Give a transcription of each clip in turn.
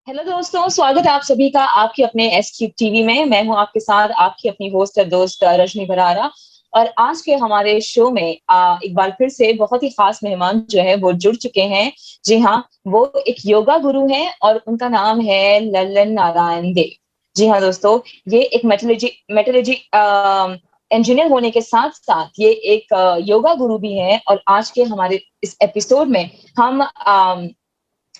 Hello दोस्तों, स्वागत है आप सभी का आपके अपने एस क्यूब टीवी में। मैं हूं आपके साथ आपकी अपनी होस्ट और दोस्त रजनी बरारा। और आज के हमारे शो में एक बार फिर से बहुत ही खास मेहमान जो है वो जुड़ चुके हैं। जी हाँ, वो एक योगा गुरु हैं और उनका नाम है लल्लन नारायण देव। जी हाँ दोस्तों, ये एक मेटलर्जी इंजीनियर होने के साथ साथ ये एक योगा गुरु भी है। और आज के हमारे इस एपिसोड में हम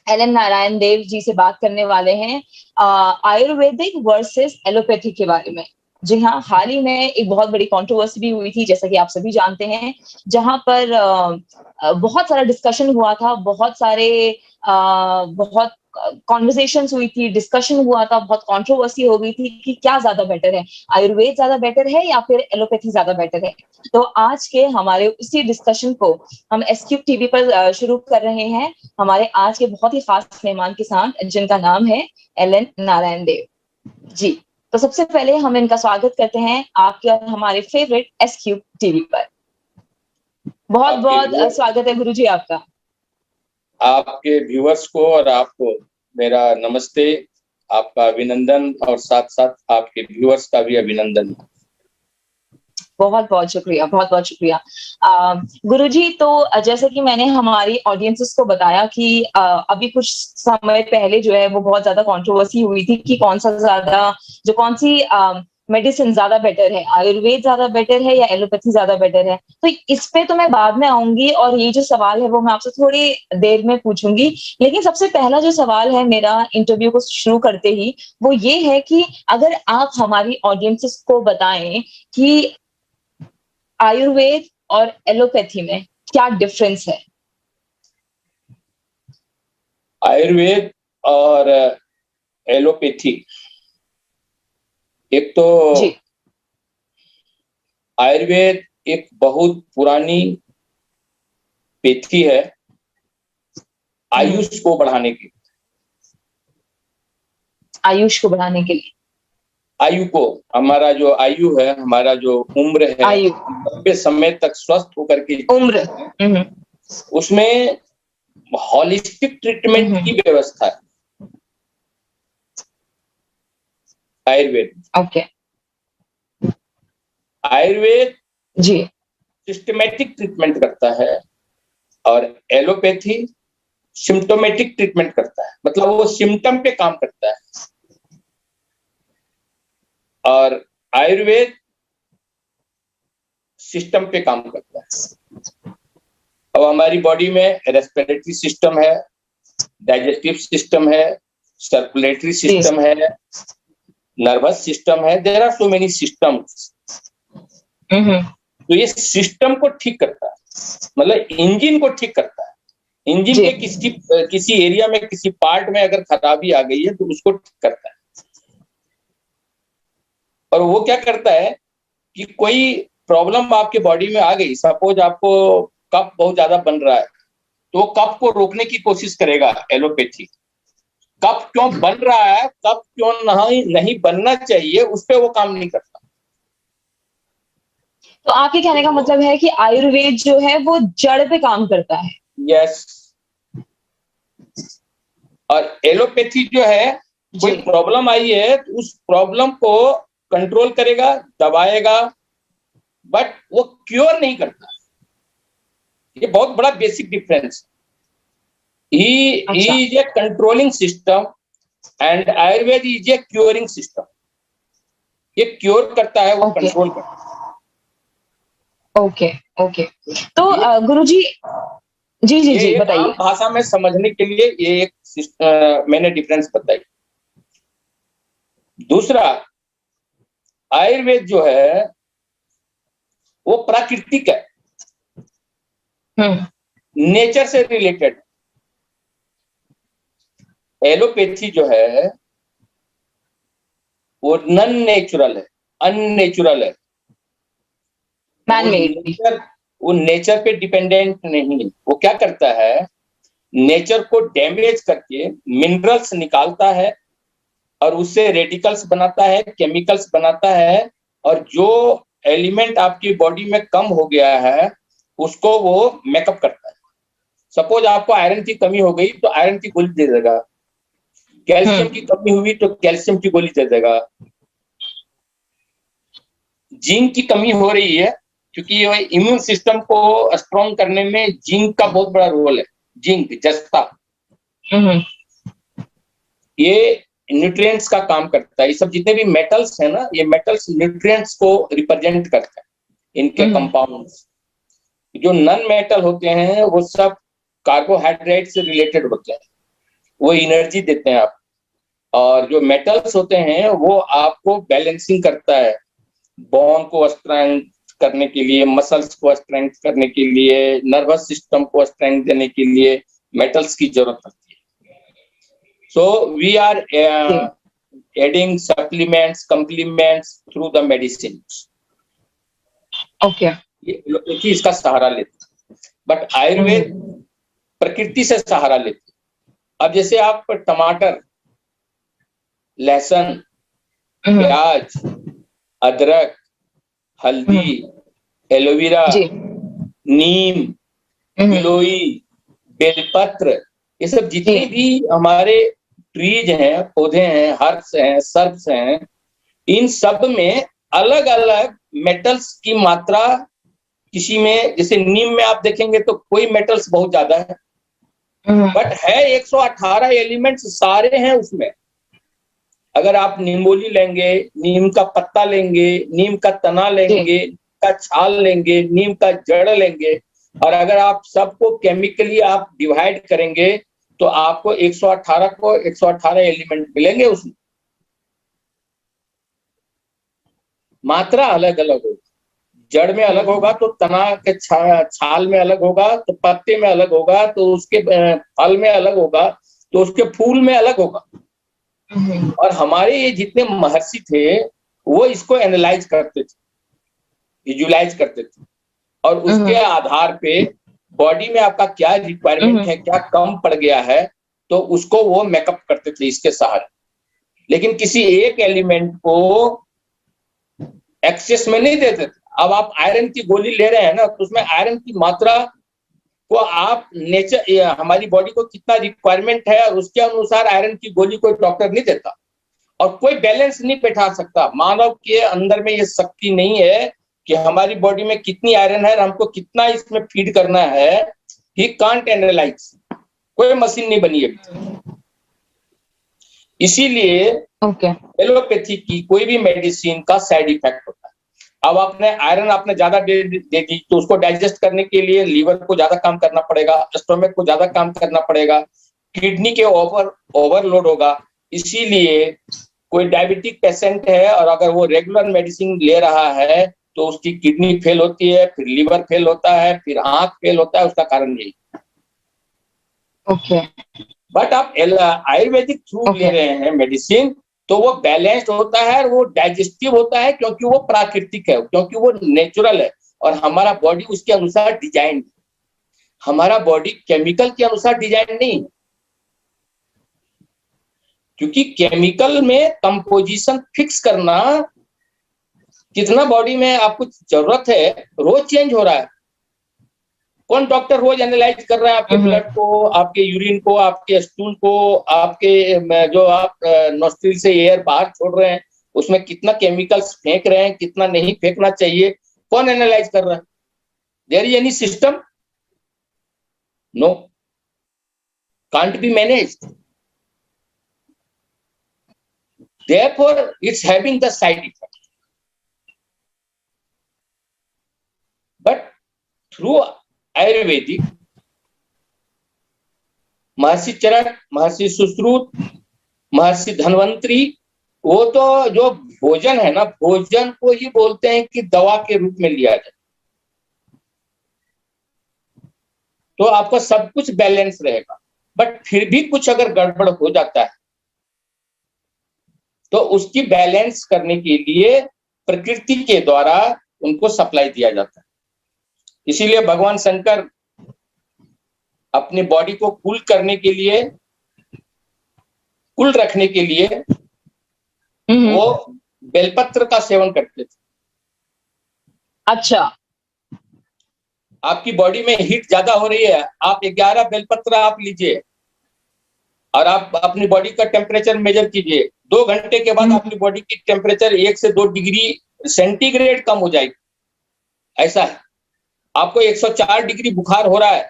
एल एन नारायण देव जी से बात करने वाले हैं आयुर्वेदिक वर्सेस एलोपैथी के बारे में। जी हाँ, हाल ही में एक बहुत बड़ी कंट्रोवर्सी भी हुई थी, जैसा कि आप सभी जानते हैं, जहां पर बहुत सारा डिस्कशन हुआ था, बहुत कॉन्वर्सेशंस हुई थी, डिस्कशन हुआ था, बहुत कंट्रोवर्सी हो गई थी कि क्या ज्यादा बेटर है, आयुर्वेद ज्यादा बेटर है या फिर एलोपैथी ज्यादा बेटर है। तो आज के हमारे उसी डिस्कशन को हम एस क्यूब टीवी पर शुरू कर रहे हैं हमारे आज के बहुत ही खास मेहमान के साथ, जिनका नाम है एल एन नारायण देव जी। तो सबसे पहले हम इनका स्वागत करते हैं आपके और हमारे फेवरेट एस क्यूब टीवी पर। बहुत आपके बहुत व्यूअर्स स्वागत है गुरुजी आपका। आपके व्यूअर्स को और आपको मेरा नमस्ते, आपका अभिनंदन और साथ साथ आपके व्यूअर्स का भी अभिनंदन। बहुत बहुत शुक्रिया, बहुत बहुत शुक्रिया। गुरुजी, तो जैसे कि मैंने हमारी ऑडियंसेस को बताया कि अभी कुछ समय पहले जो है वो बहुत ज्यादा कंट्रोवर्सी हुई थी कि कौन सी मेडिसिन ज्यादा बेटर है, आयुर्वेद ज्यादा बेटर है या एलोपैथी ज्यादा बेटर है। तो इस पे तो मैं बाद में आऊंगी और ये जो सवाल है वो मैं आपसे थोड़ी देर में पूछूंगी। लेकिन सबसे पहला जो सवाल है मेरा इंटरव्यू को शुरू करते ही, वो ये है कि अगर आप हमारी ऑडियंसेस को बताएं कि आयुर्वेद और एलोपैथी में क्या डिफरेंस है। आयुर्वेद और एलोपैथी, एक तो जी। आयुर्वेद एक बहुत पुरानी पैथी है आयुष को बढ़ाने की, आयुष को बढ़ाने के लिए, आयु को, हमारा जो आयु है, हमारा जो उम्र है, आयु, लंबे समय तक स्वस्थ होकर के उम्र। उसमें हॉलिस्टिक ट्रीटमेंट की व्यवस्था है आयुर्वेद। ओके। आयुर्वेद जी। सिस्टमेटिक ट्रीटमेंट करता है और एलोपैथी सिम्टोमेटिक ट्रीटमेंट करता है, मतलब वो सिम्टम पे काम करता है। और आयुर्वेद सिस्टम पे काम करता है। अब हमारी बॉडी में रेस्पिरेटरी सिस्टम है, डाइजेस्टिव सिस्टम है, सर्कुलेटरी सिस्टम है, नर्वस सिस्टम है, there are so many systems. तो ये सिस्टम को ठीक करता है, मतलब इंजन को ठीक करता है। इंजन के किसी एरिया में, किसी पार्ट में अगर खराबी आ गई है तो उसको ठीक करता है। और वो क्या करता है कि कोई प्रॉब्लम आपके बॉडी में आ गई, सपोज आपको कफ बहुत ज्यादा बन रहा है, तो वो कफ को रोकने की कोशिश करेगा एलोपैथी। कफ क्यों बन रहा है, कफ क्यों नहीं बनना चाहिए, उस पर वो काम नहीं करता। तो आपके कहने का मतलब है कि आयुर्वेद जो है वो जड़ पे काम करता है। यस। और एलोपैथी जो है, कोई प्रॉब्लम आई है तो उस प्रॉब्लम को कंट्रोल करेगा, दबाएगा, बट वो क्योर नहीं करता। ये बहुत बड़ा basic difference. He is a controlling system and Ayurveda is a curing system. ये क्योर करता है, वो कंट्रोल करता है। Okay okay. तो गुरुजी, जी जी जी बताइए। आम भाषा में समझने के लिए ये एक मैंने डिफरेंस बताई। दूसरा, आयुर्वेद जो है वो प्राकृतिक है, नेचर से रिलेटेड। एलोपैथी जो है वो नॉन नेचुरल है, अननेचुरल है। वो नेचर पे डिपेंडेंट नहीं है। वो क्या करता है, नेचर को डैमेज करके मिनरल्स निकालता है और उससे रेडिकल्स बनाता है, केमिकल्स बनाता है, और जो एलिमेंट आपकी बॉडी में कम हो गया है उसको वो मेकअप करता है। सपोज आपको आयरन की कमी हो गई तो आयरन की गोली दे देगा, कैल्शियम की कमी हुई तो कैल्शियम की गोली दे देगा। जिंक की कमी हो रही है क्योंकि ये इम्यून सिस्टम को स्ट्रॉन्ग करने में जिंक का बहुत बड़ा रोल है। जिंक, जस्ता, ये न्यूट्रिएंट्स का काम करता है। ये सब जितने भी मेटल्स है ना, ये मेटल्स न्यूट्रिएंट्स को रिप्रेजेंट करते हैं, इनके कंपाउंड्स। जो नॉन मेटल होते हैं वो सब कार्बोहाइड्रेट से रिलेटेड होते हैं, वो एनर्जी देते हैं आप। और जो मेटल्स होते हैं वो आपको बैलेंसिंग करता है, बोन को स्ट्रेंथ करने के लिए, मसल्स को स्ट्रेंथ करने के लिए, नर्वस सिस्टम को स्ट्रेंथ देने के लिए मेटल्स की जरूरत पड़ती है। So we are adding supplements, complements through the medicine. Okay, allopathy इसका सहारा लेती है, बट आयुर्वेद प्रकृति से सहारा लेती है। अब जैसे आप टमाटर, लहसुन, प्याज, अदरक, हल्दी, एलोवेरा, नीम, गिलोई, बेलपत्र, ये सब जितने भी हमारे ट्रीज हैं, पौधे हैं, हर्ब्स हैं, सर्ब्स हैं, इन सब में अलग अलग मेटल्स की मात्रा, किसी में जैसे नीम में आप देखेंगे तो कोई मेटल्स बहुत ज्यादा है, बट है 118 एलिमेंट्स सारे हैं उसमें। अगर आप नींबोली लेंगे, नीम का पत्ता लेंगे, नीम का तना लेंगे, का छाल लेंगे, नीम का जड़ लेंगे, और अगर आप सबको केमिकली आप डिवाइड करेंगे तो आपको 118 एलिमेंट मिलेंगे उसमें। मात्रा अलग अलग होगी, जड़ में अलग होगा तो तना के छाल में अलग होगा, तो पत्ते में अलग होगा, तो उसके फल में अलग होगा, तो उसके फूल में अलग होगा। और हमारे ये जितने महर्षि थे वो इसको एनालाइज करते थे, विजुलाइज करते थे, और उसके आधार पे बॉडी में आपका क्या रिक्वायरमेंट है, क्या कम पड़ गया है, तो उसको वो मेकअप करते थे इसके सहारे। लेकिन किसी एक एलिमेंट को एक्सेस में नहीं देते थे। अब आप आयरन की गोली ले रहे हैं ना, तो उसमें आयरन की मात्रा को आप नेचर, हमारी बॉडी को कितना रिक्वायरमेंट है उसके अनुसार आयरन की गोली कोई डॉक्टर नहीं देता, और कोई बैलेंस नहीं बैठा सकता। मानव के अंदर में ये शक्ति नहीं है कि हमारी बॉडी में कितनी आयरन है और हमको कितना इसमें फीड करना है। ही कांट एनालाइज, कोई मशीन नहीं बनी अभी। इसीलिए एलोपैथी की कोई भी मेडिसिन का साइड इफेक्ट होता है। अब आपने आयरन आपने ज्यादा दे दी तो उसको डाइजेस्ट करने के लिए लीवर को ज्यादा काम करना पड़ेगा, स्टोमक को ज्यादा काम करना पड़ेगा, किडनी के ओवरलोड होगा। इसीलिए कोई डायबिटिक पेशेंट है और अगर वो रेगुलर मेडिसिन ले रहा है तो उसकी किडनी फेल होती है, फिर लीवर फेल होता है, फिर आंख फेल होता है। उसका कारण यही। बट आप आयुर्वेदिक थ्रू ले रहे हैं मेडिसिन तो वो बैलेंस्ड होता है और वो डाइजेस्टिव होता है, क्योंकि वो प्राकृतिक है, क्योंकि वो नेचुरल है, और हमारा बॉडी उसके अनुसार डिजाइन है। हमारा बॉडी केमिकल के अनुसार डिजाइन नहीं, क्योंकि केमिकल में कंपोजिशन फिक्स करना, कितना बॉडी में आपको जरूरत है, रोज चेंज हो रहा है। कौन डॉक्टर रोज एनालाइज कर रहा है आपके ब्लड को, आपके यूरिन को, आपके स्टूल को, आपके जो आप नोस्ट्रिल से एयर बाहर छोड़ रहे हैं उसमें कितना केमिकल्स फेंक रहे हैं, कितना नहीं फेंकना चाहिए, कौन एनालाइज कर रहा है? There is any system? No, can't be managed. therefore it's having the side effect, but through Ayurvedic, Maharshi Charak, महर्षि सुश्रुत, महर्षि धन्वंतरी, वो तो जो भोजन है ना, भोजन को ही बोलते हैं कि दवा के रूप में लिया जाए, तो आपका सब कुछ बैलेंस रहेगा। बट फिर भी कुछ अगर गड़बड़ हो जाता है तो उसकी बैलेंस करने के लिए प्रकृति के द्वारा उनको सप्लाई दिया जाता है। इसीलिए भगवान शंकर अपनी बॉडी को कूल करने के लिए, कूल रखने के लिए वो बेलपत्र का सेवन करते थे। अच्छा, आपकी बॉडी में हीट ज्यादा हो रही है, आप 11 बेलपत्र आप लीजिए, और आप अपनी बॉडी का टेम्परेचर मेजर कीजिए, 2 घंटे के बाद अपनी बॉडी की टेम्परेचर 1 से 2 डिग्री सेंटीग्रेड कम हो जाएगी। ऐसा है, आपको 104 डिग्री बुखार हो रहा है,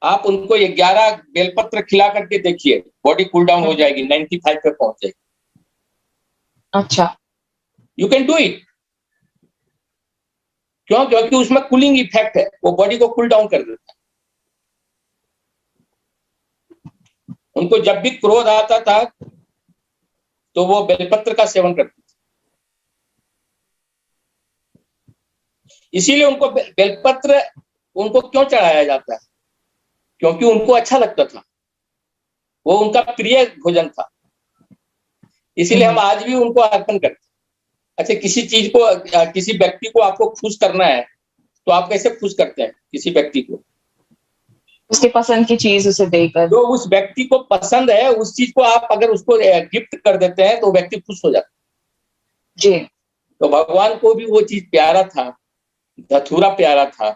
आप उनको 11 बेलपत्र खिला करके देखिए, बॉडी कूल डाउन हो जाएगी, 95 पे पहुंच जाएगी। अच्छा, यू कैन डू इट। क्यों? क्योंकि उसमें कूलिंग इफेक्ट है, वो बॉडी को कूल डाउन कर देता है। उनको जब भी क्रोध आता था तो वो बेलपत्र का सेवन करते थे, इसीलिए उनको बेलपत्र उनको क्यों चढ़ाया जाता है? क्योंकि उनको अच्छा लगता था, वो उनका प्रिय भोजन था, इसीलिए हम आज भी उनको अर्पण करते हैं। अच्छा, किसी चीज को, किसी व्यक्ति को आपको खुश करना है तो आप कैसे खुश करते हैं किसी व्यक्ति को? उसके पसंद की चीज उसे देकर। जो उस व्यक्ति को पसंद है उस चीज को आप अगर उसको गिफ्ट कर देते हैं तो व्यक्ति खुश हो जाता है। जी। तो भगवान को भी वो चीज प्यारा था, धतूरा प्यारा था,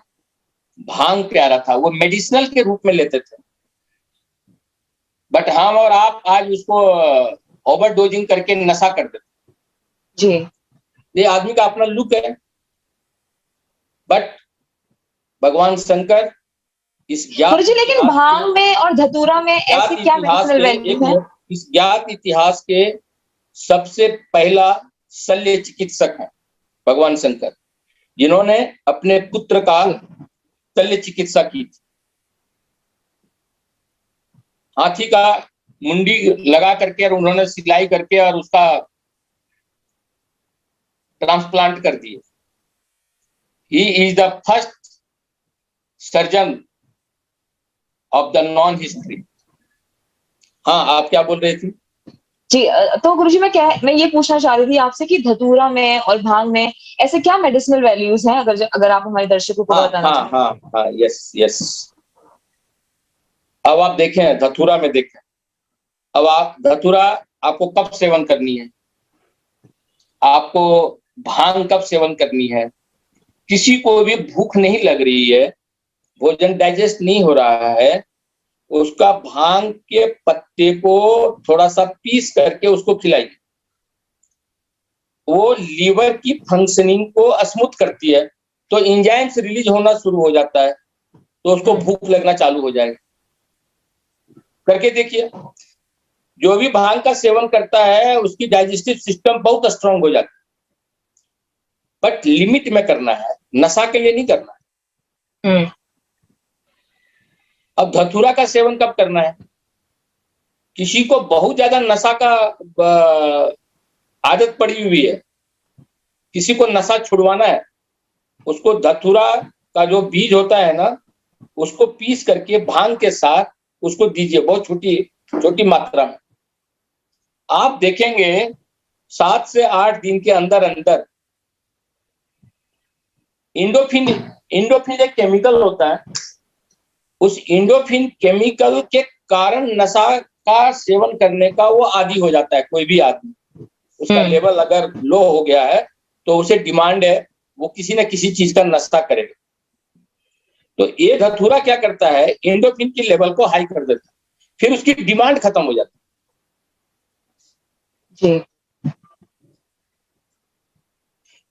भांग प्यारा था, वो मेडिसिनल के रूप में लेते थे। बट हम और आप आज उसको ओवरडोजिंग करके नशा कर देते। जी। ये आदमी का अपना लुक है, बट भगवान शंकर इस ज्ञात, लेकिन भांग में और धतूरा में ऐसी क्या मेडिसिनल वैल्यू है? इस ज्ञात इतिहास के सबसे पहला शल्य चिकित्सक है भगवान शंकर, जिन्होंने अपने पुत्र का शल्य चिकित्सा की थी। हाथी का मुंडी लगा करके और उन्होंने सिलाई करके और उसका ट्रांसप्लांट कर दिए। He is the first surgeon of the non history. हाँ, आप क्या बोल रहे थे? जी, तो गुरुजी मैं ये पूछना चाह रही थी आपसे कि धतूरा में और भांग में ऐसे क्या मेडिसिनल वैल्यूज हैं, अगर आप हमारे दर्शकों को बताना चाहें। हाँ, यस। अब आप देखें, धतूरा में देखें, अब आप धतूरा आपको कब सेवन करनी है, आपको भांग कब सेवन करनी है। किसी को भी भूख नहीं लग रही है, भोजन डाइजेस्ट नहीं हो रहा है, उसका भांग के पत्ते को थोड़ा सा पीस करके उसको खिलाइए, वो लीवर की फंक्शनिंग को स्मूथ करती है, तो एंजाइम्स रिलीज होना शुरू हो जाता है, तो उसको भूख लगना चालू हो जाएगा। करके देखिए, जो भी भांग का सेवन करता है उसकी डाइजेस्टिव सिस्टम बहुत स्ट्रांग हो जाती है, बट लिमिट में करना है, नशा के लिए नहीं करना है। अब धतूरा का सेवन कब करना है? किसी को बहुत ज्यादा नशा का आदत पड़ी हुई है, किसी को नशा छुड़वाना है, उसको धतूरा का जो बीज होता है ना, उसको पीस करके भांग के साथ उसको दीजिए, बहुत छोटी मात्रा में। आप देखेंगे 7 से 8 दिन के अंदर अंदर इंडोफिन एक केमिकल होता है, उस इंडोफिन केमिकल के कारण नशा का सेवन करने का वो आदी हो जाता है। कोई भी आदमी, उसका लेवल अगर लो हो गया है तो उसे डिमांड है, वो किसी न किसी चीज का नशा करेगा। तो ये धतूरा क्या करता है, इंडोफिन की लेवल को हाई कर देता है, फिर उसकी डिमांड खत्म हो जाती है। जी।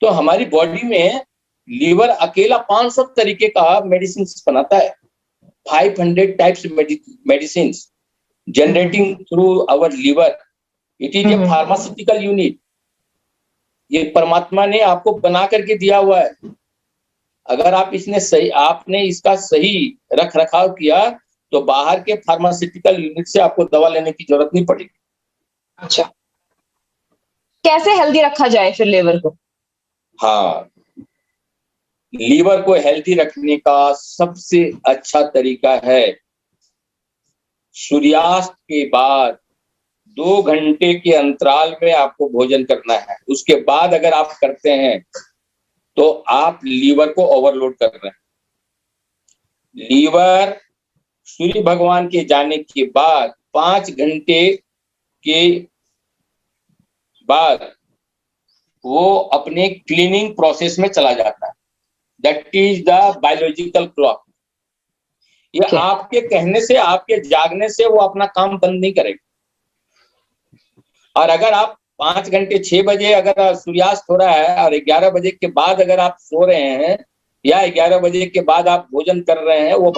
तो हमारी बॉडी में लीवर अकेला 500 तरीके का मेडिसिन बनाता है, 500 types medicine generating through our liver. It is a pharmaceutical unit. ये परमात्मा ने आपको बना करके दिया हुआ है। अगर आपने इसका सही रख रखाव किया तो बाहर के फार्मास्यूटिकल यूनिट से आपको दवा लेने की जरूरत नहीं पड़ेगी। अच्छा, कैसे हेल्दी रखा जाए फिर लीवर को? हाँ, लीवर को हेल्दी रखने का सबसे अच्छा तरीका है सूर्यास्त के बाद 2 घंटे के अंतराल में आपको भोजन करना है। उसके बाद अगर आप करते हैं तो आप लीवर को ओवरलोड कर रहे हैं। लीवर सूर्य भगवान के जाने के बाद 5 घंटे के बाद वो अपने क्लीनिंग प्रोसेस में चला जाता है। That is the biological clock. ये आपके कहने से, आपके जागने से वो अपना काम बंद नहीं करेगा। और अगर आप 5 घंटे 6 बजे अगर सूर्यास्त हो रहा है और 11 बजे के बाद अगर आप सो रहे हैं या 11 बजे के बाद आप भोजन कर रहे हैं, वो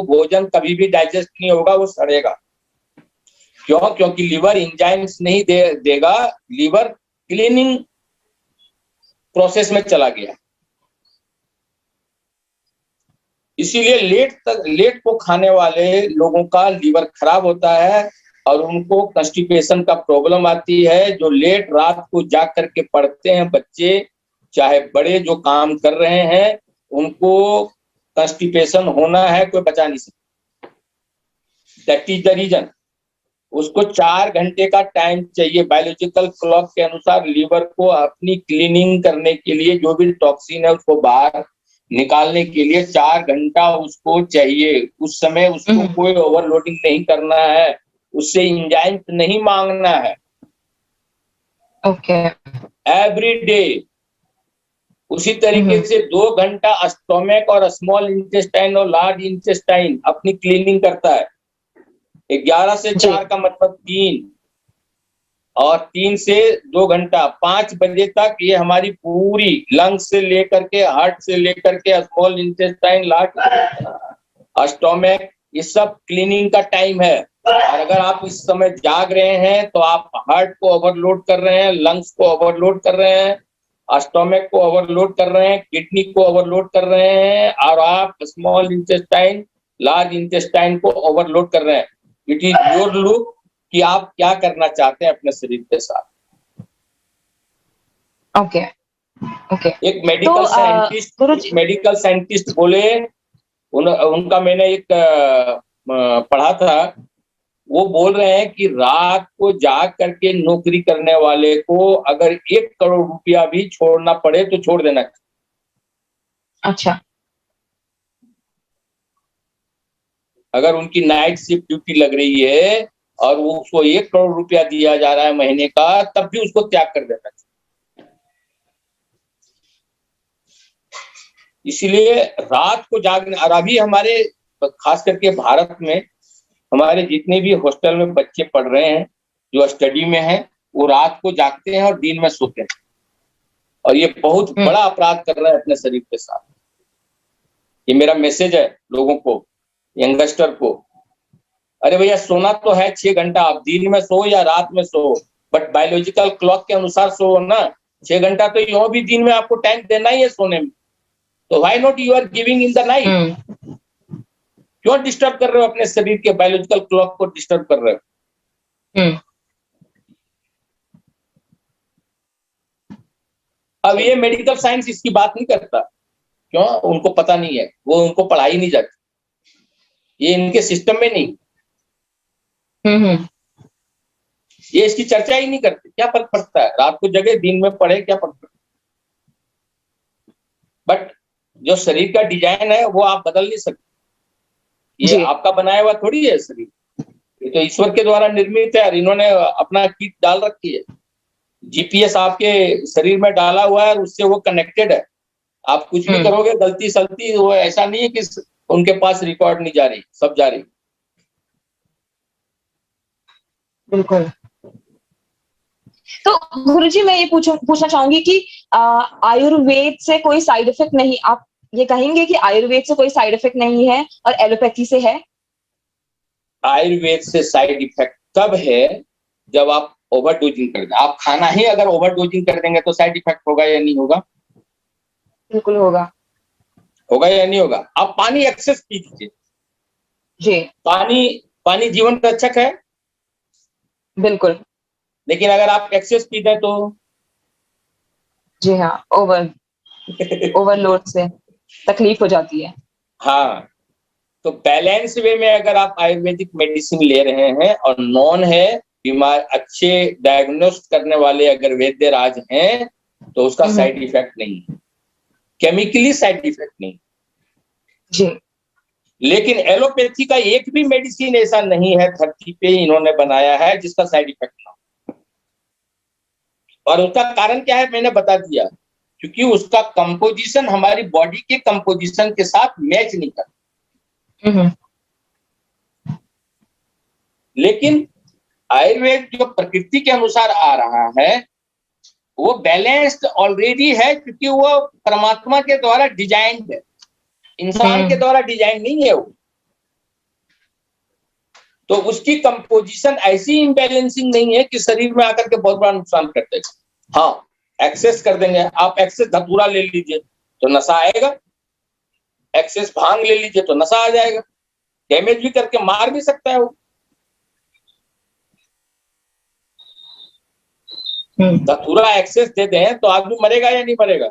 भोजन कभी भी डाइजेस्ट नहीं होगा, वो सड़ेगा। क्यों? क्योंकि लीवर एंजाइम्स नहीं देगा, लीवर क्लीनिंग प्रोसेस में चला गया। इसीलिए लेट को खाने वाले लोगों का लीवर खराब होता है और उनको कंस्टिपेशन का प्रॉब्लम आती है। जो लेट रात को जाग करके पढ़ते हैं बच्चे, चाहे बड़े जो काम कर रहे हैं, उनको कंस्टिपेशन होना है, कोई बचा नहीं सकता। That is the reason. उसको 4 घंटे का टाइम चाहिए बायोलॉजिकल क्लॉक के अनुसार। लीवर को अपनी क्लीनिंग करने के लिए, जो भी टॉक्सिन है उसको बाहर निकालने के लिए 4 घंटा उसको चाहिए। उस समय उसको कोई ओवरलोडिंग नहीं करना है, उससे एंजाइम नहीं मांगना है। ओके। Every day. उसी तरीके से 2 घंटा स्टोमक और स्मॉल इंटेस्टाइन और लार्ज इंटेस्टाइन अपनी क्लीनिंग करता है। 11 से 4 का मतलब 3, और 3 से 2 घंटा 5 बजे तक ये हमारी पूरी लंग्स से लेकर के, हार्ट से लेकर के, स्मॉल इंटेस्टाइन, लार्ज स्टोमक, ये सब क्लीनिंग का टाइम है। और अगर आप इस समय जाग रहे हैं तो आप हार्ट को ओवरलोड कर रहे हैं, लंग्स को ओवरलोड कर रहे हैं, स्टोमक को ओवरलोड कर रहे हैं, किडनी को ओवरलोड कर रहे हैं, और आप स्मॉल इंटेस्टाइन, लार्ज इंटेस्टाइन को ओवरलोड कर रहे हैं। इट इज योर लुक कि आप क्या करना चाहते हैं अपने शरीर के साथ। Okay okay. एक मेडिकल साइंटिस्ट बोले, उनका मैंने एक पढ़ा था, वो बोल रहे हैं कि रात को जाग करके नौकरी करने वाले को अगर 1 करोड़ रुपया भी छोड़ना पड़े तो छोड़ देना चाहिए। अच्छा। अगर उनकी नाइट शिफ्ट ड्यूटी लग रही है और वो उसको 1 करोड़ रुपया दिया जा रहा है महीने का, तब भी उसको त्याग कर देना चाहिए। इसीलिए रात को जागने, और अभी हमारे खास करके भारत में हमारे जितने भी हॉस्टल में बच्चे पढ़ रहे हैं जो स्टडी में हैं, वो रात को जागते हैं और दिन में सोते हैं, और ये बहुत बड़ा अपराध कर रहे हैं अपने शरीर के साथ। ये मेरा मैसेज है लोगों को, यंगस्टर को। अरे भैया, सोना तो है 6 घंटा, आप दिन में सो या रात में सो, बट बायोलॉजिकल क्लॉक के अनुसार सो ना। 6 घंटा तो यो भी दिन में आपको टाइम देना ही है सोने में, तो why not you are giving in the night? क्यों डिस्टर्ब कर रहे हो अपने शरीर के बायोलॉजिकल क्लॉक को, डिस्टर्ब कर रहे हो? अब ये मेडिकल साइंस इसकी बात नहीं करता, क्यों? उनको पता नहीं है, वो उनको पढ़ाई नहीं जाती, ये इनके सिस्टम में नहीं। ये इसकी चर्चा ही नहीं करते। क्या फर्क पड़ता है, रात को जगह दिन में पढ़े, क्या फर्क पड़ता है? बट जो शरीर का डिजाइन है वो आप बदल नहीं सकते। ये आपका बनाया हुआ थोड़ी है शरीर, ये तो ईश्वर के द्वारा निर्मित है, और इन्होंने अपना किट डाल रखी है। जीपीएस आपके शरीर में डाला हुआ है, उससे वो कनेक्टेड है। आप कुछ भी करोगे, गलती सलती, वो ऐसा नहीं है कि उनके पास रिकॉर्ड नहीं जा रही, सब जा रही। बिल्कुल। तो गुरुजी, मैं ये पूछना चाहूंगी कि आयुर्वेद से कोई साइड इफेक्ट नहीं, आप ये कहेंगे कि आयुर्वेद से कोई साइड इफेक्ट नहीं है और एलोपैथी से है? आयुर्वेद से साइड इफेक्ट तब है जब आप ओवर डोजिंग कर दें। आप खाना ही अगर ओवर डोजिंग कर देंगे तो साइड इफेक्ट होगा या नहीं होगा? बिल्कुल होगा। होगा या नहीं होगा? आप पानी एक्सेस पी लीजिए जी। पानी जीवन रक्षक है, बिल्कुल। लेकिन अगर आप एक्सेस पी दें तो? जी हाँ, ओवरलोड से तकलीफ हो जाती है। हाँ, तो बैलेंस वे में अगर आप आयुर्वेदिक मेडिसिन ले रहे हैं और नॉन है, बीमार अच्छे डायग्नोस्ट करने वाले अगर वैद्य राज हैं, तो उसका साइड इफेक्ट नहीं है, केमिकली साइड इफेक्ट नहीं जी। लेकिन एलोपैथी का एक भी मेडिसिन ऐसा नहीं है धरती पे इन्होंने बनाया है जिसका साइड इफेक्ट ना हो। और उसका कारण क्या है मैंने बता दिया, क्योंकि उसका कंपोजिशन हमारी बॉडी के कंपोजिशन के साथ मैच नहीं करता। लेकिन आयुर्वेद जो प्रकृति के अनुसार आ रहा है वो बैलेंस्ड ऑलरेडी है, क्योंकि वो परमात्मा के द्वारा डिजाइंड है, इंसान के द्वारा डिजाइन नहीं है वो। तो उसकी कंपोजिशन ऐसी इम्बैलेंसिंग नहीं है कि शरीर में आकर के बहुत बड़ा नुकसान कर देगा। हाँ, एक्सेस कर देंगे आप, एक्सेस धतूरा ले लीजिए तो नशा आएगा, एक्सेस भांग ले लीजिए तो नशा आ जाएगा, डैमेज भी करके मार भी सकता है वो। धतूरा एक्सेस दे दें तो आदमी मरेगा या नहीं मरेगा?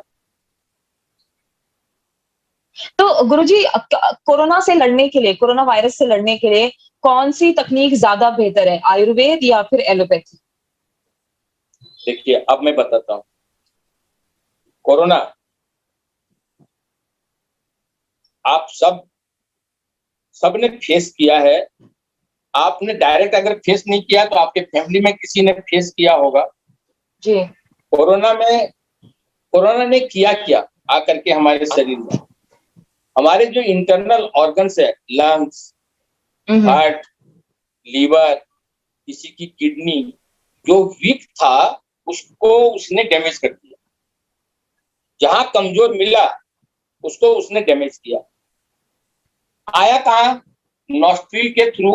तो गुरुजी, कोरोना से लड़ने के लिए, कोरोना वायरस से लड़ने के लिए कौन सी तकनीक ज्यादा बेहतर है, आयुर्वेद या फिर एलोपैथी? देखिए, अब मैं बताता हूँ। कोरोना आप सबने फेस किया है। आपने डायरेक्ट अगर फेस नहीं किया तो आपके फैमिली में किसी ने फेस किया होगा जी। कोरोना ने किया क्या आकर के हमारे शरीर में? हमारे जो इंटरनल ऑर्गन्स है, लंग्स, हार्ट, लीवर, किसी की किडनी, जो वीक था उसको उसने डैमेज कर दिया। जहां कमजोर मिला उसको उसने डैमेज किया। आया कहाँ? नॉस्ट्रिल के थ्रू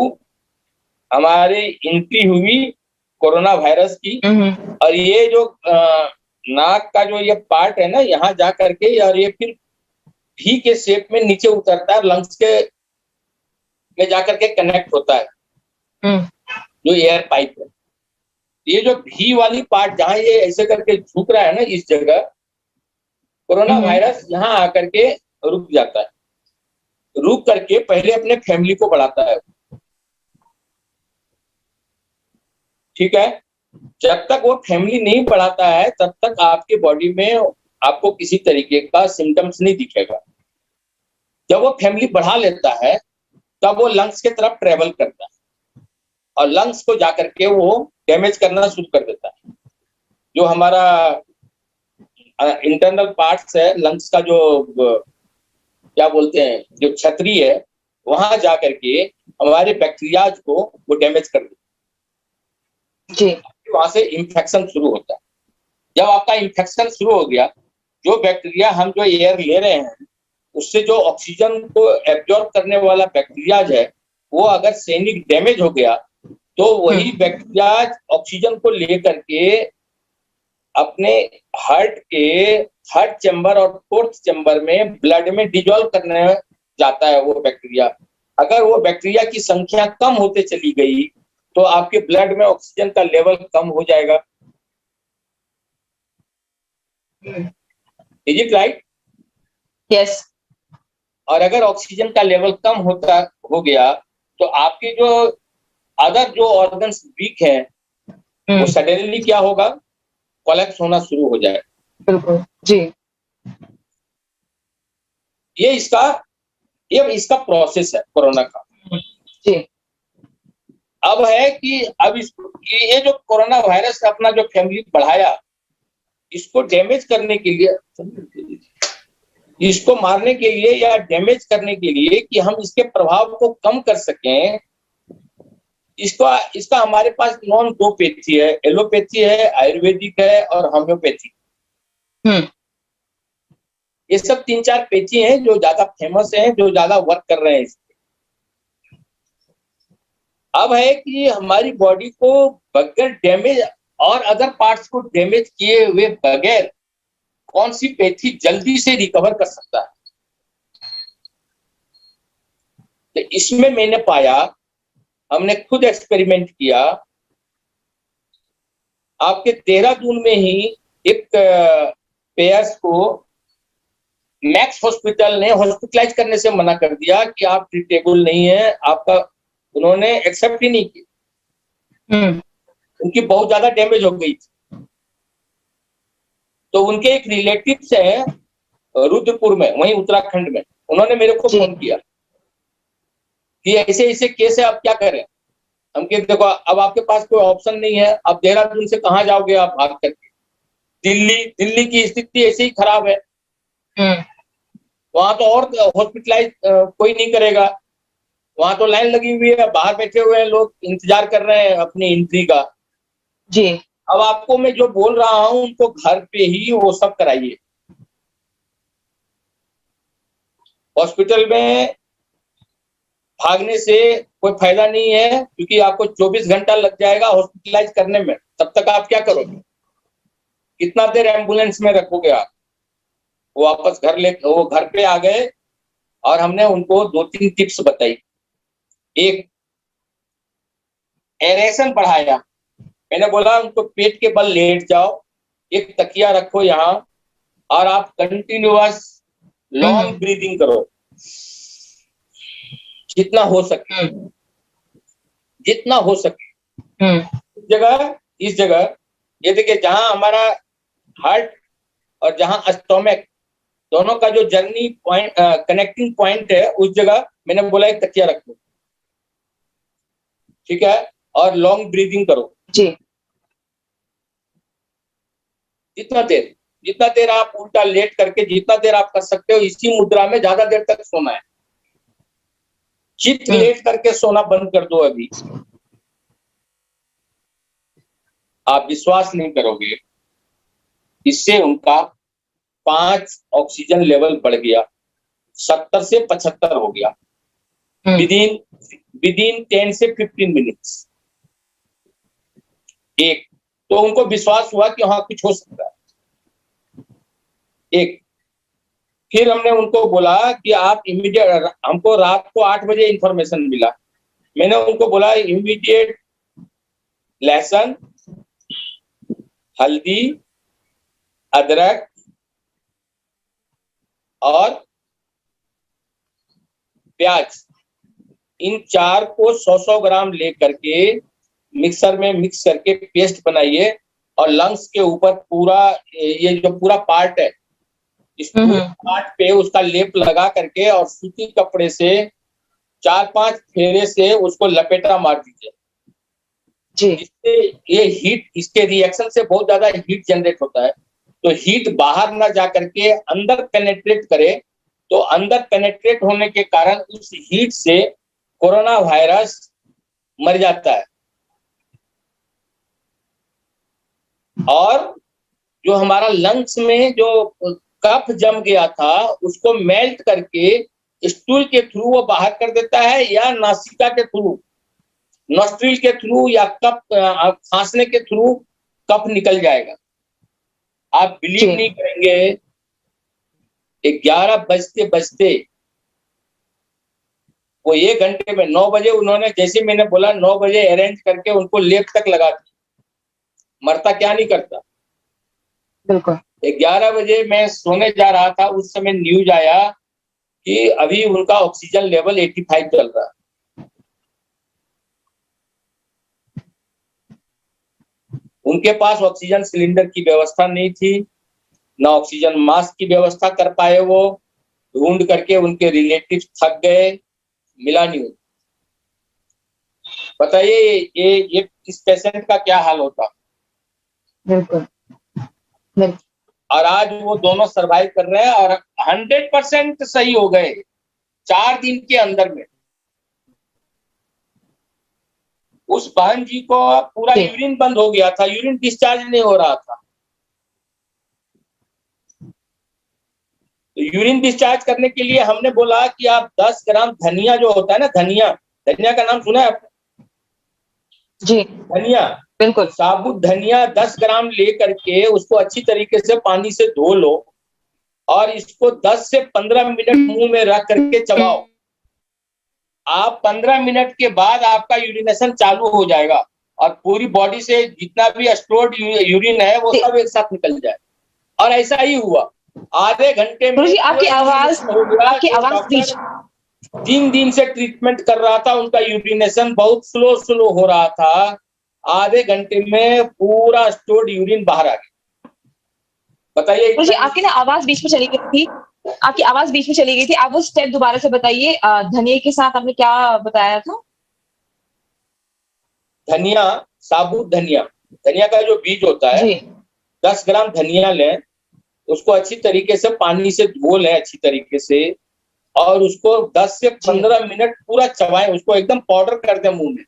हमारे एंट्री हुई कोरोना वायरस की, और ये जो नाक का जो ये पार्ट है ना, यहाँ जा करके, और ये फिर भी के शेप में नीचे उतरता है, लंग्स के में जाकर के कनेक्ट होता है, जो एयर पाइप है। ये जो भी वाली पार्ट जहां ये ऐसे करके झुक रहा है ना, इस जगह कोरोना वायरस यहाँ आकर के रुक जाता है। रुक करके पहले अपने फैमिली को बढ़ाता है, ठीक है। जब तक वो फैमिली नहीं बढ़ाता है तब तक आपके बॉडी में आपको किसी तरीके का सिम्टम्स नहीं दिखेगा। जब वो फैमिली बढ़ा लेता है तब वो लंग्स के तरफ ट्रेवल करता है और लंग्स को जाकर के वो डैमेज करना शुरू कर देता है। जो हमारा इंटरनल पार्ट्स है लंग्स का, जो क्या बोलते हैं, जो छतरी है, वहां जाकर के हमारे बैक्टीरियाज को वो डैमेज कर देता है। वहां से इंफेक्शन शुरू होता है। जब आपका इंफेक्शन शुरू हो गया, जो बैक्टीरिया हम जो एयर ले रहे हैं उससे जो ऑक्सीजन को एब्जॉर्ब करने वाला बैक्टीरियाज है, वो अगर सैनिक डैमेज हो गया तो वही बैक्टीरियाज ऑक्सीजन को लेकर के अपने हार्ट के थर्ड चैम्बर और फोर्थ चैम्बर में ब्लड में डिजोल्व करने जाता है वो बैक्टीरिया। अगर वो बैक्टीरिया की संख्या कम होते चली गई तो आपके ब्लड में ऑक्सीजन का लेवल कम हो जाएगा। Is it right? यस। और अगर ऑक्सीजन का लेवल कम हो गया तो आपके जो अदर जो ऑर्गन्स वीक है वो सडनली क्या होगा? कोलैप्स होना शुरू हो जाए। बिल्कुल जी। ये इसका प्रोसेस है कोरोना का जी। अब है कि अब ये जो कोरोना वायरस ने अपना जो फैमिली बढ़ाया, इसको डैमेज करने के लिए, इसको मारने के लिए या डैमेज करने के लिए कि हम इसके प्रभाव को कम कर सकें, इसका हमारे पास नॉन दो पैथी है, एलोपैथी है, आयुर्वेदिक है और होम्योपैथी। ये सब 3-4 पैथी हैं जो ज्यादा फेमस हैं, जो ज्यादा वर्क कर रहे हैं इस पे। अब है कि हमारी बॉडी को बगैर डैमेज और अदर पार्ट्स को डैमेज किए हुए बगैर कौन सी पैथी जल्दी से रिकवर कर सकता है। तो इसमें मैंने पाया, हमने खुद एक्सपेरिमेंट किया, आपके देहरादून में ही एक पेयर्स को मैक्स हॉस्पिटल ने हॉस्पिटलाइज करने से मना कर दिया कि आप ट्रीटेबल नहीं है आपका, उन्होंने एक्सेप्ट ही नहीं किया। उनकी बहुत ज्यादा डैमेज हो गई थी। तो उनके एक रिलेटिव्स है रुद्रपुर में, वहीं उत्तराखंड में, उन्होंने मेरे को फोन किया कि ऐसे ऐसे केस है, आप क्या करें। हम कहे देखो अब आपके पास कोई ऑप्शन नहीं है, अब देहरादून से कहाँ जाओगे आप भाग करके। दिल्ली की स्थिति ऐसे ही खराब है, वहां तो और हॉस्पिटलाइज कोई नहीं करेगा। वहां तो लाइन लगी हुई है, बाहर बैठे हुए हैं लोग, इंतजार कर रहे हैं अपनी एंट्री का। जी। अब आपको मैं जो बोल रहा हूं उनको घर पे ही वो सब कराइए। हॉस्पिटल में भागने से कोई फायदा नहीं है, क्योंकि आपको 24 घंटा लग जाएगा हॉस्पिटलाइज करने में। तब तक आप क्या करोगे? कितना देर एम्बुलेंस में रखोगे आप? वो वापस वो घर पे आ गए और हमने उनको 2-3 टिप्स बताई। एक, एरेशन बढ़ाया। मैंने बोला उनको पेट के बल लेट जाओ, एक तकिया रखो यहाँ, और आप कंटिन्यूअस लॉन्ग ब्रीदिंग करो जितना हो सके, जितना हो सके। इस जगह ये देखिए, जहां हमारा हार्ट और जहां स्टोमक दोनों का जो जर्नी पॉइंट, कनेक्टिंग पॉइंट है, उस जगह मैंने बोला एक तकिया रखो, ठीक है, और लॉन्ग ब्रीदिंग करो जी। जितना देर आप उल्टा लेट करके जितना देर आप कर सकते हो, इसी मुद्रा में ज्यादा देर तक सोना है। चित लेट करके सोना बंद कर दो अभी। आप विश्वास नहीं करोगे, इससे उनका 5 ऑक्सीजन लेवल बढ़ गया, 70 से 75 हो गया विदिन 10 से 15 मिनट्स। एक तो उनको विश्वास हुआ कि हाँ कुछ हो सकता है। एक, फिर हमने उनको बोला कि आप इमीडिएट, हमको रात को 8 बजे इंफॉर्मेशन मिला, मैंने उनको बोला इमीडिएट लहसुन, हल्दी, अदरक और प्याज, इन 4 को 100-100 ग्राम लेकर के मिक्सर में मिक्स करके पेस्ट बनाइए, और लंग्स के ऊपर पूरा ये जो पूरा पार्ट है, इस पूरे पार्ट पे उसका लेप लगा करके और सूती कपड़े से 4-5 फेरे से उसको लपेटा मार दीजिए। इससे ये हीट, इसके रिएक्शन से बहुत ज्यादा हीट जनरेट होता है, तो हीट बाहर ना जा करके अंदर पेनेट्रेट करे, तो अंदर पेनेट्रेट होने के कारण उस हीट से कोरोना वायरस मर जाता है। और जो हमारा लंग्स में जो कफ जम गया था उसको मेल्ट करके स्टूल के थ्रू वो बाहर कर देता है, या नासिका के थ्रू, नॉस्ट्रिल के थ्रू, या कफ खांसने के थ्रू कफ निकल जाएगा। आप बिलीव नहीं करेंगे, 11 बजते बजते वो 1 घंटे में 9 बजे उन्होंने, जैसे मैंने बोला 9 बजे अरेंज करके उनको लेप तक लगा दिया। मरता क्या नहीं करता। बिल्कुल। 11 बजे मैं सोने जा रहा था, उस समय न्यूज आया कि अभी उनका ऑक्सीजन लेवल 85 चल रहा है। उनके पास ऑक्सीजन सिलेंडर की व्यवस्था नहीं थी, ना ऑक्सीजन मास्क की व्यवस्था कर पाए, वो ढूंढ करके उनके रिलेटिव थक गए, मिला नहीं। बताइए ये इस पेशेंट का क्या हाल होता। बिल्कुल। और आज वो दोनों सरवाइव कर रहे हैं और 100% सही हो गए 4 दिन के अंदर में। उस बहन जी को पूरा यूरिन बंद हो गया था, यूरिन डिस्चार्ज नहीं हो रहा था। तो यूरिन डिस्चार्ज करने के लिए हमने बोला कि आप 10 ग्राम धनिया जो होता है ना, धनिया का नाम सुना है आपने? जी, धनिया, बिल्कुल। साबुत धनिया 10 ग्राम ले करके उसको अच्छी तरीके से पानी से धो लो, और इसको 10 से 15 मिनट मुंह में रख करके चबाओ। आप 15 मिनट के बाद आपका यूरिनेशन चालू हो जाएगा, और पूरी बॉडी से जितना भी स्टोर्ड यूरिन है वो सब एक साथ निकल जाए। और ऐसा ही हुआ, आधे घंटे में आपकी आवाज बीच 3 दिन से ट्रीटमेंट कर रहा था, उनका यूरिनेशन बहुत स्लो हो रहा था, आधे घंटे में पूरा स्टोर्ड यूरिन बाहर आ गया। बताइए। आपकी ना आवाज बीच में चली गई थी, आपकी आवाज बीच में चली गई थी, आप वो स्टेप दोबारा से बताइए। धनिया के साथ आपने क्या बताया था? धनिया, साबुत धनिया का जो बीज होता है, 10 ग्राम धनिया लें, उसको अच्छी तरीके से पानी से धो लें अच्छी तरीके से, और उसको 10 से 15 मिनट पूरा चबाएं, उसको एकदम पाउडर कर दें मुंह में।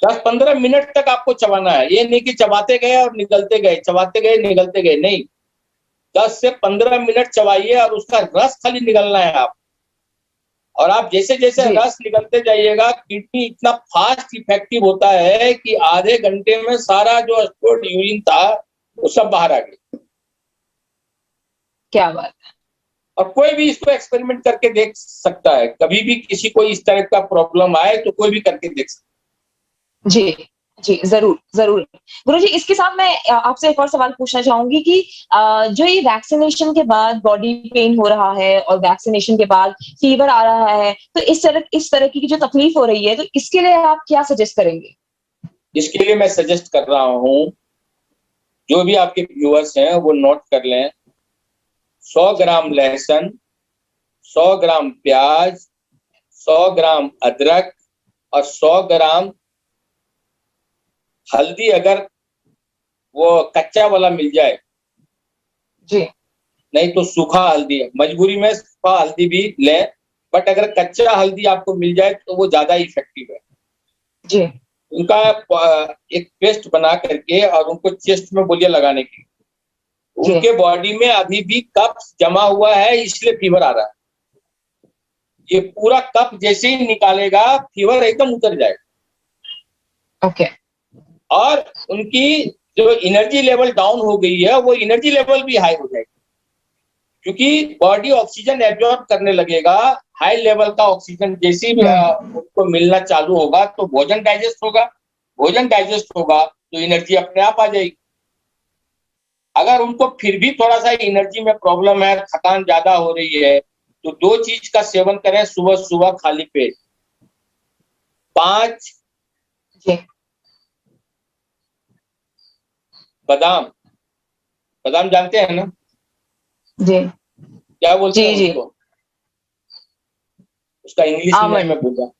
10-15 मिनट तक आपको चबाना है, ये नहीं कि चबाते गए और निकलते गए, चबाते गए निकलते गए, नहीं। 10 से 15 मिनट चबाइए और उसका रस खाली निकलना है आप। और आप जैसे जैसे रस निकलते जाइएगा, किडनी इतना फास्ट इफेक्टिव होता है कि आधे घंटे में सारा जो स्टोर्ड यूरिन था वो सब बाहर आ गया। क्या बात है। और कोई भी इसको एक्सपेरिमेंट करके देख सकता है, कभी भी किसी को इस तरह का प्रॉब्लम आए तो कोई भी करके देख सकता है। जी जी, जरूर जरूर। गुरुजी, इसके साथ मैं आपसे एक और सवाल पूछना चाहूंगी कि जो ये वैक्सीनेशन के बाद बॉडी पेन हो रहा है और वैक्सीनेशन के बाद फीवर आ रहा है, तो इस तरह की जो तकलीफ हो रही है, तो इसके लिए आप क्या सजेस्ट करेंगे? इसके लिए मैं सजेस्ट कर रहा हूँ, जो भी आपके व्यूअर्स हैं वो नोट कर लें। 100 ग्राम लहसुन, 100 ग्राम प्याज, 100 ग्राम अदरक और 100 ग्राम हल्दी, अगर वो कच्चा वाला मिल जाए जी, नहीं तो सूखा हल्दी है, मजबूरी में सूखा हल्दी भी लें, बट अगर कच्चा हल्दी आपको मिल जाए तो वो ज्यादा इफेक्टिव है। जी, उनका एक पेस्ट बना करके और उनको चेस्ट में बोलिए लगाने की। उनके बॉडी में अभी भी कफ जमा हुआ है, इसलिए फीवर आ रहा है। ये पूरा कफ जैसे ही निकालेगा फीवर एकदम उतर जाएगा। ओके। और उनकी जो एनर्जी लेवल डाउन हो गई है वो एनर्जी लेवल भी हाई हो जाएगी, क्योंकि बॉडी ऑक्सीजन एब्जॉर्ब करने लगेगा। हाई लेवल का ऑक्सीजन जैसे ही उनको मिलना चालू होगा तो भोजन डाइजेस्ट होगा, भोजन डाइजेस्ट होगा तो एनर्जी अपने आप आ जाएगी। अगर उनको फिर भी थोड़ा सा एनर्जी में प्रॉब्लम है, थकान ज्यादा हो रही है, तो 2 चीज का सेवन करें सुबह सुबह खाली पेट। 5 बादाम, बादाम जानते हैं ना? जी, क्या बोलते जी, हैं जी, उसको? उसका इंग्लिश में मैं बोल रहा हूँ,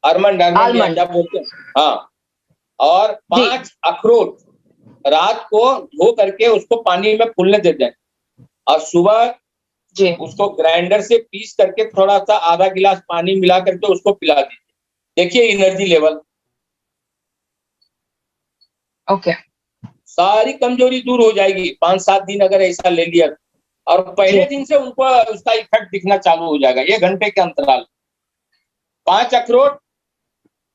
आलमंड, आलमंड क्या बोलते हैं? हाँ। और 5 अखरोट रात को धो करके उसको पानी में फूलने दे दें और सुबह उसको ग्राइंडर से पीस करके थोड़ा सा आधा गिलास पानी मिला करके उसको पिला दीजिए। देखिए एनर्जी लेवल, ओके, सारी कमजोरी दूर हो जाएगी। 5-7 दिन अगर ऐसा ले लिया और पहले दिन से उनको उसका इफेक्ट दिखना चालू हो जाएगा। 1 घंटे के अंतराल 5 अखरोट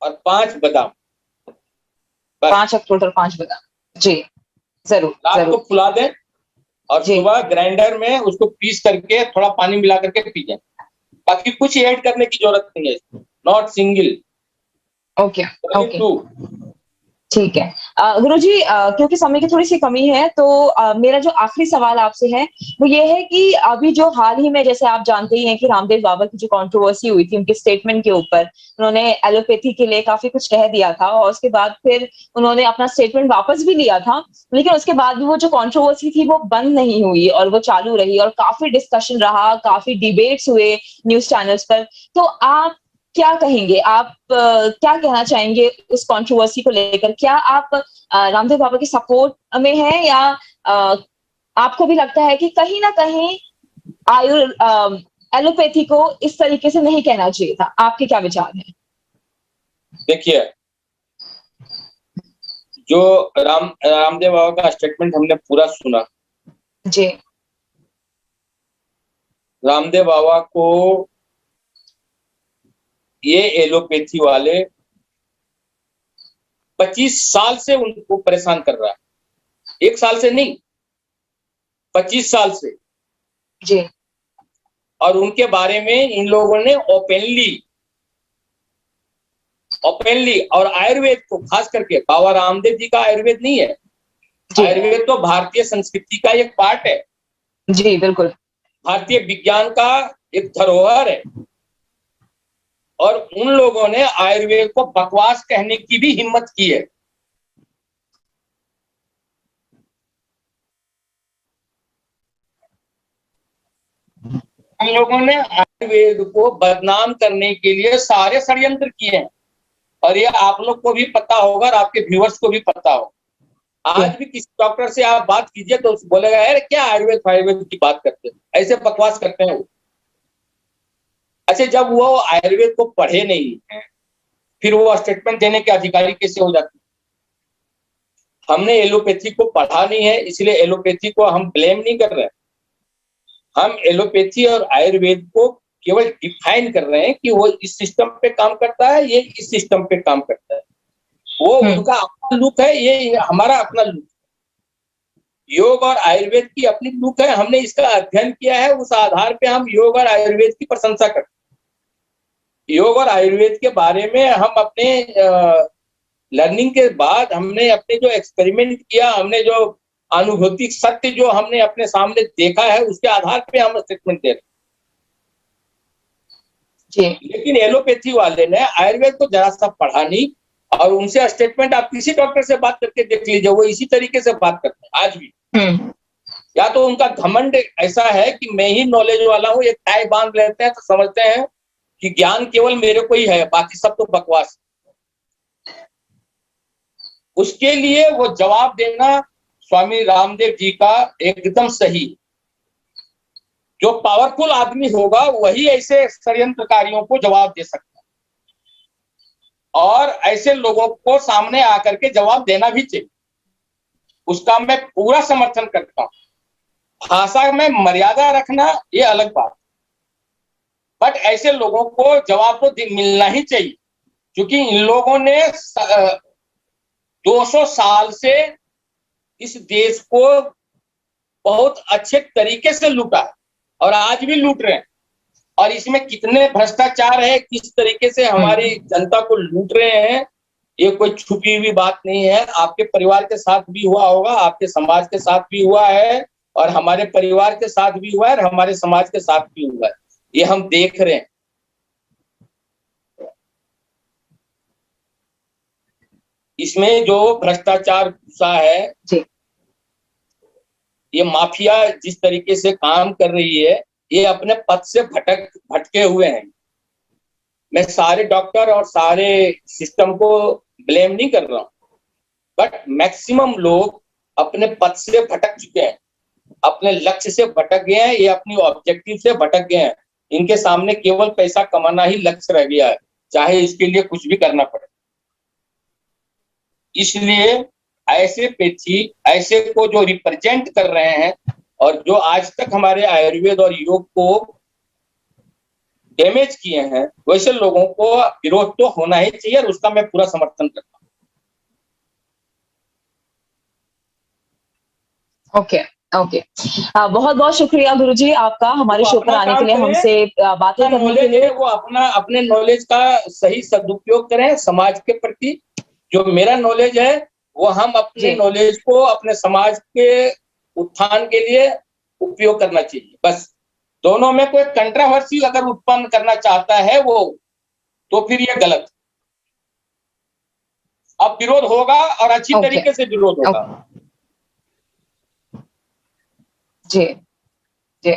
और 5 बादाम, 5 अखरोट और 5 बादाम। जी, जरूर रात को फुला दें और सुबह ग्राइंडर में उसको पीस करके थोड़ा पानी मिला करके पी जाए। बाकी कुछ ऐड करने की जरूरत नहीं है, नॉट सिंगल। ओके, ओके, ठीक है। गुरुजी, क्योंकि समय की थोड़ी सी कमी है, तो मेरा जो आखिरी सवाल आपसे है वो ये है कि अभी जो हाल ही में, जैसे आप जानते ही हैं कि रामदेव बाबा की जो कंट्रोवर्सी हुई थी उनके स्टेटमेंट के ऊपर, उन्होंने एलोपैथी के लिए काफी कुछ कह दिया था और उसके बाद फिर उन्होंने अपना स्टेटमेंट वापस भी लिया था, लेकिन उसके बाद भी वो जो कंट्रोवर्सी थी वो बंद नहीं हुई और वो चालू रही और काफी डिस्कशन रहा, काफी डिबेट्स हुए न्यूज चैनल्स पर। तो आप क्या कहेंगे? आप क्या कहना चाहेंगे उस कंट्रोवर्सी को लेकर? क्या आप रामदेव बाबा के सपोर्ट में हैं या आपको भी लगता है कि कहीं ना कहीं एलोपैथी को इस तरीके से नहीं कहना चाहिए था? आपके क्या विचार हैं? देखिए, जो रामदेव बाबा का स्टेटमेंट हमने पूरा सुना। जी, रामदेव बाबा को ये एलोपैथी वाले 25 साल से उनको परेशान कर रहा है, 1 साल से नहीं, 25 साल से। जी, और उनके बारे में इन लोगों ने ओपनली और आयुर्वेद को खास करके, बाबा रामदेव जी का आयुर्वेद नहीं है, आयुर्वेद तो भारतीय संस्कृति का एक पार्ट है। जी, बिल्कुल। भारतीय विज्ञान का एक धरोहर है। और उन लोगों ने आयुर्वेद को बकवास कहने की भी हिम्मत की है। उन लोगों ने आयुर्वेद को बदनाम करने के लिए सारे षड्यंत्र किए हैं और ये आप लोग को भी पता होगा और आपके व्यूअर्स को भी पता हो। आज भी किसी डॉक्टर से आप बात कीजिए तो बोलेगा यार क्या आयुर्वेद की बात करते हैं, ऐसे बकवास करते हैं वो। अच्छा, जब वो आयुर्वेद को पढ़े नहीं है फिर वो स्टेटमेंट देने के अधिकारी कैसे हो जाते हैं? हमने एलोपैथी को पढ़ा नहीं है, इसलिए एलोपैथी को हम ब्लेम नहीं कर रहे हैं। हम एलोपैथी और आयुर्वेद को केवल डिफाइन कर रहे हैं कि वो इस सिस्टम पे काम करता है, ये इस सिस्टम पे काम करता है। वो उनका अपना लुक है, ये हमारा अपना लुक है। योग और आयुर्वेद की अपनी लुक है, हमने इसका अध्ययन किया है, उस आधार पे हम योग और आयुर्वेद की प्रशंसा करते हैं। योग और आयुर्वेद के बारे में हम अपने लर्निंग के बाद हमने अपने जो एक्सपेरिमेंट किया, हमने जो अनुभूति सत्य जो हमने अपने सामने देखा है, उसके आधार पे हम स्टेटमेंट दे रहे हैं। लेकिन एलोपैथी वाले ने आयुर्वेद को जरा सा पढ़ा नहीं, और उनसे स्टेटमेंट आप किसी डॉक्टर से बात करके देख लीजिए, वो इसी तरीके से बात करते हैं आज भी। या तो उनका घमंड ऐसा है कि मैं ही नॉलेज वाला हूँ, एक टाई बांध लेते हैं तो समझते हैं कि ज्ञान केवल मेरे को ही है, बाकी सब तो बकवास। उसके लिए वो जवाब देना स्वामी रामदेव जी का एकदम सही। जो पावरफुल आदमी होगा वही ऐसे षड्यंत्रकारियों को जवाब दे सकता है, और ऐसे लोगों को सामने आकर के जवाब देना भी चाहिए। उसका मैं पूरा समर्थन करता हूं। भाषा में मर्यादा रखना ये अलग बात, बट ऐसे लोगों को जवाब तो मिलना ही चाहिए, क्योंकि इन लोगों ने 200 साल से इस देश को बहुत अच्छे तरीके से लूटा है और आज भी लूट रहे हैं। और इसमें कितने भ्रष्टाचार है, किस तरीके से हमारी जनता को लूट रहे हैं, ये कोई छुपी हुई बात नहीं है। आपके परिवार के साथ भी हुआ होगा, आपके समाज के साथ भी हुआ है, और हमारे परिवार के साथ भी हुआ है, और हमारे समाज के साथ भी हुआ है, ये हम देख रहे हैं। इसमें जो भ्रष्टाचार घुसा है, ये माफिया जिस तरीके से काम कर रही है, ये अपने पद से भटके हुए हैं। मैं सारे डॉक्टर और सारे सिस्टम को ब्लेम नहीं कर रहा हूं, बट मैक्सिमम लोग अपने पद से भटक चुके हैं, अपने लक्ष्य से भटक गए हैं, ये अपनी ऑब्जेक्टिव से भटक गए हैं। इनके सामने केवल पैसा कमाना ही लक्ष्य रह गया है, चाहे इसके लिए कुछ भी करना पड़े। इसलिए ऐसे को जो रिप्रेजेंट कर रहे हैं और जो आज तक हमारे आयुर्वेद और योग को डैमेज किए हैं, वैसे लोगों को विरोध तो होना ही चाहिए, और उसका मैं पूरा समर्थन करता हूँ। ओके ओके, बहुत बहुत शुक्रिया गुरुजी आपका हमारे शो पर आने के लिए, हमसे बातें करने के लिए। वो अपने नॉलेज का सही सदुपयोग करें समाज के प्रति। जो मेरा नॉलेज है वो हम अपने नॉलेज को अपने समाज के उत्थान के लिए उपयोग करना चाहिए। बस दोनों में कोई कंट्रोवर्सी अगर उत्पन्न करना चाहता है वो, तो फिर ये गलत। अब विरोध होगा और अच्छी तरीके से विरोध होगा। जी जी,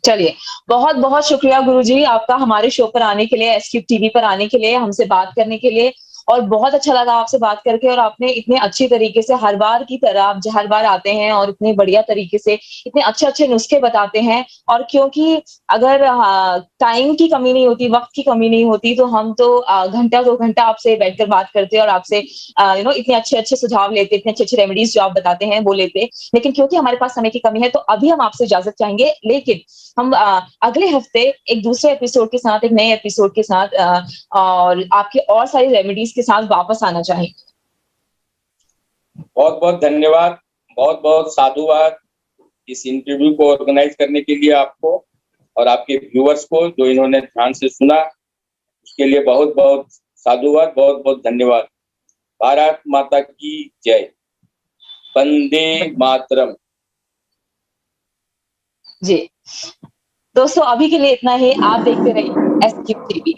चलिए, बहुत बहुत शुक्रिया गुरुजी आपका हमारे शो पर आने के लिए, एसक्यूब टीवी पर आने के लिए, हमसे बात करने के लिए। और बहुत अच्छा लगा आपसे बात करके, और आपने इतने अच्छी तरीके से हर बार की तरह आप हर बार आते हैं और इतने बढ़िया तरीके से इतने अच्छे अच्छे नुस्खे बताते हैं। और क्योंकि अगर टाइम की कमी नहीं होती, वक्त की कमी नहीं होती, तो हम तो घंटा 2 घंटा आपसे बैठकर बात करते और आपसे इतने अच्छे अच्छे सुझाव लेते, इतने अच्छे अच्छे रेमेडीज जो आप बताते हैं वो लेते। लेकिन क्योंकि हमारे पास समय की कमी है, तो अभी हम आपसे इजाजत चाहेंगे, लेकिन हम अगले हफ्ते एक दूसरे एपिसोड के साथ, एक नए एपिसोड के साथ और आपके और सारी रेमेडीज के साथ वापस आना चाहेंगे। बहुत बहुत धन्यवाद, बहुत बहुत साधुवाद इस इंटरव्यू को ऑर्गेनाइज करने के लिए आपको और आपके व्यूअर्स को, जो इन्होंने ध्यान से सुना, उसके लिए बहुत बहुत साधुवाद, बहुत बहुत धन्यवाद। भारत माता की जय। वंदे मातरम। जी दोस्तों, अभी के लिए इतना ही। आप देखते रहिए एसक्यूब टीवी।